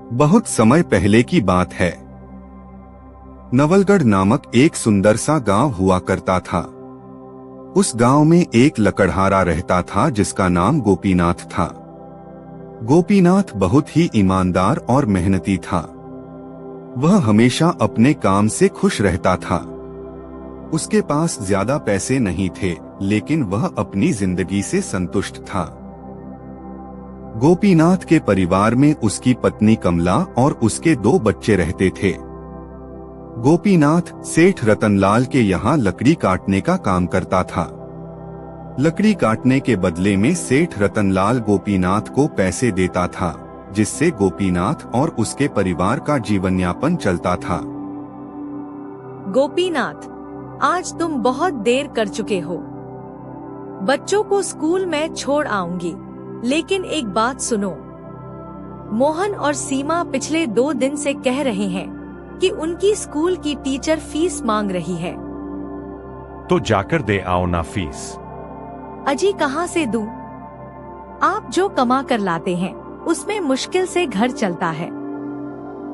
बहुत समय पहले की बात है। नवलगढ़ नामक एक सुंदर सा गांव हुआ करता था। उस गांव में एक लकड़हारा रहता था जिसका नाम गोपीनाथ था। गोपीनाथ बहुत ही ईमानदार और मेहनती था। वह हमेशा अपने काम से खुश रहता था। उसके पास ज्यादा पैसे नहीं थे, लेकिन वह अपनी जिंदगी से संतुष्ट था। गोपीनाथ के परिवार में उसकी पत्नी कमला और उसके 2 बच्चे रहते थे। गोपीनाथ सेठ रतनलाल के यहाँ लकड़ी काटने का काम करता था। लकड़ी काटने के बदले में सेठ रतनलाल गोपीनाथ को पैसे देता था, जिससे गोपीनाथ और उसके परिवार का जीवन यापन चलता था। गोपीनाथ, आज तुम बहुत देर कर चुके हो। बच्चों को स्कूल में छोड़ आऊंगी, लेकिन एक बात सुनो। मोहन और सीमा पिछले 2 दिन से कह रहे हैं कि उनकी स्कूल की टीचर फीस मांग रही है। तो जाकर दे आओ ना फीस। अजी कहाँ से दूं? आप जो कमा कर लाते हैं उसमें मुश्किल से घर चलता है।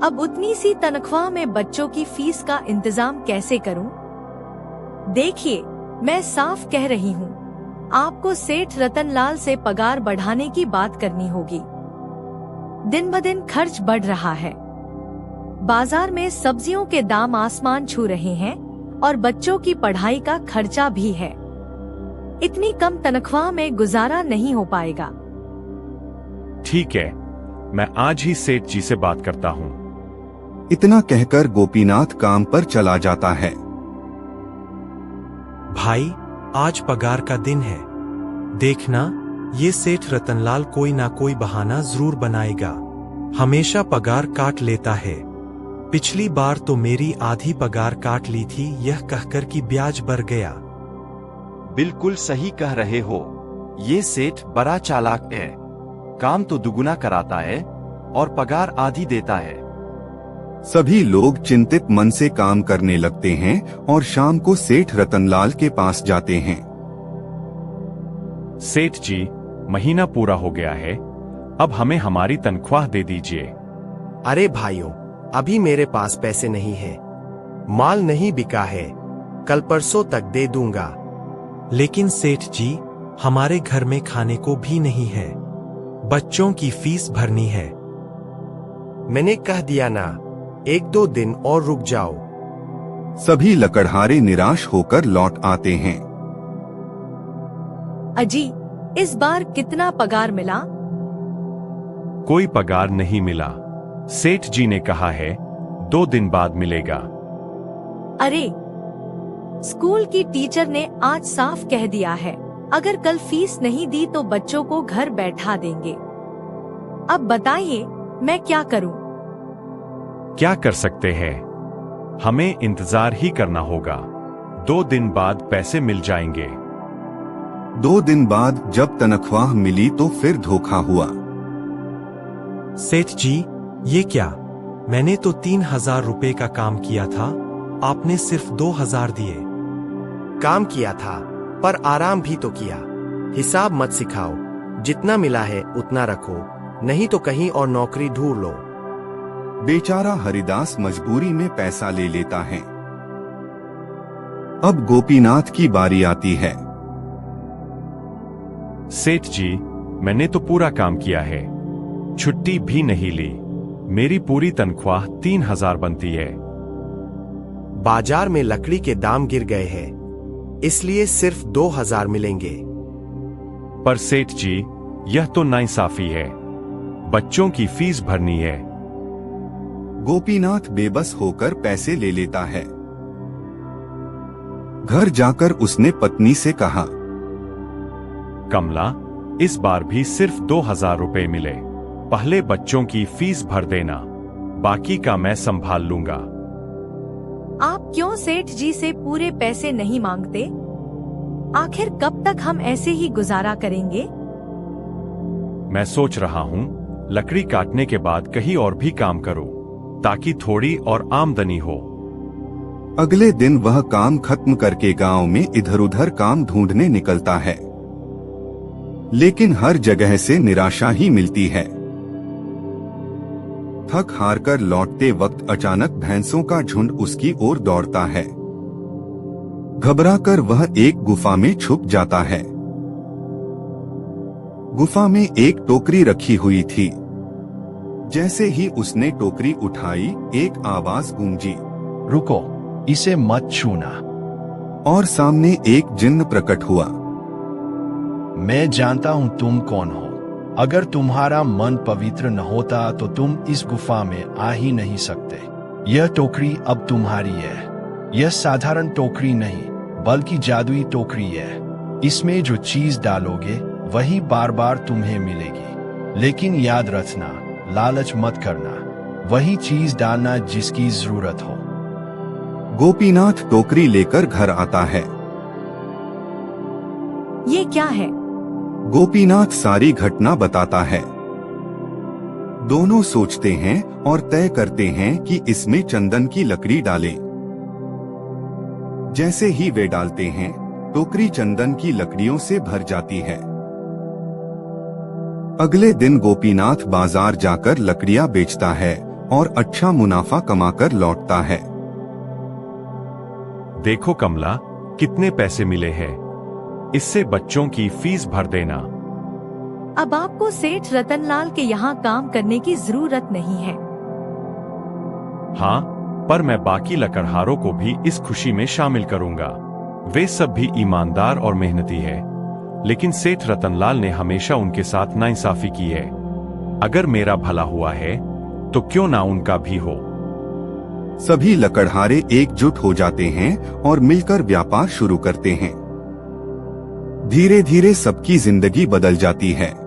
अब उतनी सी तनख्वाह में बच्चों की फीस का इंतजाम कैसे करूं? देखिए, मैं साफ कह रही हूं, आपको सेठ रतनलाल से पगार बढ़ाने की बात करनी होगी। दिन ब दिन खर्च बढ़ रहा है। बाजार में सब्जियों के दाम आसमान छू रहे हैं और बच्चों की पढ़ाई का खर्चा भी है। इतनी कम तनख्वाह में गुजारा नहीं हो पाएगा। ठीक है, मैं आज ही सेठ जी से बात करता हूँ। इतना कहकर गोपीनाथ काम पर चला जाता है। भाई, आज पगार का दिन है। देखना, ये सेठ रतनलाल कोई ना कोई बहाना जरूर बनाएगा। हमेशा पगार काट लेता है। पिछली बार तो मेरी आधी पगार काट ली थी, यह कहकर कि ब्याज बढ़ गया। बिल्कुल सही कह रहे हो। ये सेठ बड़ा चालाक है। काम तो दुगुना कराता है और पगार आधी देता है। सभी लोग चिंतित मन से काम करने लगते हैं और शाम को सेठ रतनलाल के पास जाते हैं। सेठ जी, महीना पूरा हो गया है, अब हमें हमारी तनख्वाह दे दीजिए। अरे भाइयों, अभी मेरे पास पैसे नहीं है। माल नहीं बिका है, कल परसों तक दे दूंगा। लेकिन सेठ जी, हमारे घर में खाने को भी नहीं है। बच्चों की फीस भरनी है। मैंने कह दिया ना, 1-2 दिन और रुक जाओ। सभी लकड़हारे निराश होकर लौट आते हैं। अजी, इस बार कितना पगार मिला? कोई पगार नहीं मिला। सेठ जी ने कहा है 2 दिन बाद मिलेगा। अरे, स्कूल की टीचर ने आज साफ कह दिया है, अगर कल फीस नहीं दी तो बच्चों को घर बैठा देंगे। अब बताइए, मैं क्या करूं? क्या कर सकते हैं? हमें इंतजार ही करना होगा। 2 दिन बाद पैसे मिल जाएंगे। 2 दिन बाद जब तनख्वाह मिली तो फिर धोखा हुआ। सेठ जी, ये क्या? मैंने तो 3000 रुपए का काम किया था, आपने सिर्फ 2000 दिए। काम किया था, पर आराम भी तो किया। हिसाब मत सिखाओ। जितना मिला है उतना रखो, नहीं तो कहीं और नौकरी ढूंढ लो। बेचारा हरिदास मजबूरी में पैसा ले लेता है। अब गोपीनाथ की बारी आती है। सेठ जी, मैंने तो पूरा काम किया है, छुट्टी भी नहीं ली। मेरी पूरी तनख्वाह 3000 बनती है। बाजार में लकड़ी के दाम गिर गए हैं, इसलिए सिर्फ 2000 मिलेंगे। पर सेठ जी, यह तो नाइंसाफी है। बच्चों की फीस भरनी है। गोपीनाथ बेबस होकर पैसे ले लेता है। घर जाकर उसने पत्नी से कहा, कमला, इस बार भी सिर्फ 2000 रुपए मिले। पहले बच्चों की फीस भर देना, बाकी का मैं संभाल लूंगा। आप क्यों सेठ जी से पूरे पैसे नहीं मांगते? आखिर कब तक हम ऐसे ही गुजारा करेंगे? मैं सोच रहा हूँ लकड़ी काटने के बाद कहीं और भी काम करूँ, ताकि थोड़ी और आमदनी हो। अगले दिन वह काम खत्म करके गांव में इधर उधर काम ढूंढने निकलता है, लेकिन हर जगह से निराशा ही मिलती है। थक हार कर लौटते वक्त अचानक भैंसों का झुंड उसकी ओर दौड़ता है। घबराकर वह एक गुफा में छुप जाता है। गुफा में एक टोकरी रखी हुई थी। जैसे ही उसने टोकरी उठाई, एक आवाज गूंजी, रुको, इसे मत छूना। और सामने एक जिन्न प्रकट हुआ। मैं जानता हूं तुम कौन हो। अगर तुम्हारा मन पवित्र न होता तो तुम इस गुफा में आ ही नहीं सकते। यह टोकरी अब तुम्हारी है। यह साधारण टोकरी नहीं, बल्कि जादुई टोकरी है। इसमें जो चीज डालोगे वही बार बार तुम्हें मिलेगी। लेकिन याद रखना, लालच मत करना। वही चीज डालना जिसकी जरूरत हो। गोपीनाथ टोकरी लेकर घर आता है। ये क्या है? गोपीनाथ सारी घटना बताता है। दोनों सोचते हैं और तय करते हैं कि इसमें चंदन की लकड़ी डालें। जैसे ही वे डालते हैं, टोकरी चंदन की लकड़ियों से भर जाती है। अगले दिन गोपीनाथ बाजार जाकर लकड़ियां बेचता है और अच्छा मुनाफा कमाकर लौटता है। देखो कमला, कितने पैसे मिले हैं। इससे बच्चों की फीस भर देना। अब आपको सेठ रतनलाल के यहाँ काम करने की जरूरत नहीं है। हाँ, पर मैं बाकी लकड़हारों को भी इस खुशी में शामिल करूंगा। वे सब भी ईमानदार और मेहनती है, लेकिन सेठ रतनलाल ने हमेशा उनके साथ नाइंसाफी की है। अगर मेरा भला हुआ है तो क्यों ना उनका भी हो। सभी लकड़हारे एकजुट हो जाते हैं और मिलकर व्यापार शुरू करते हैं। धीरे धीरे सबकी जिंदगी बदल जाती है।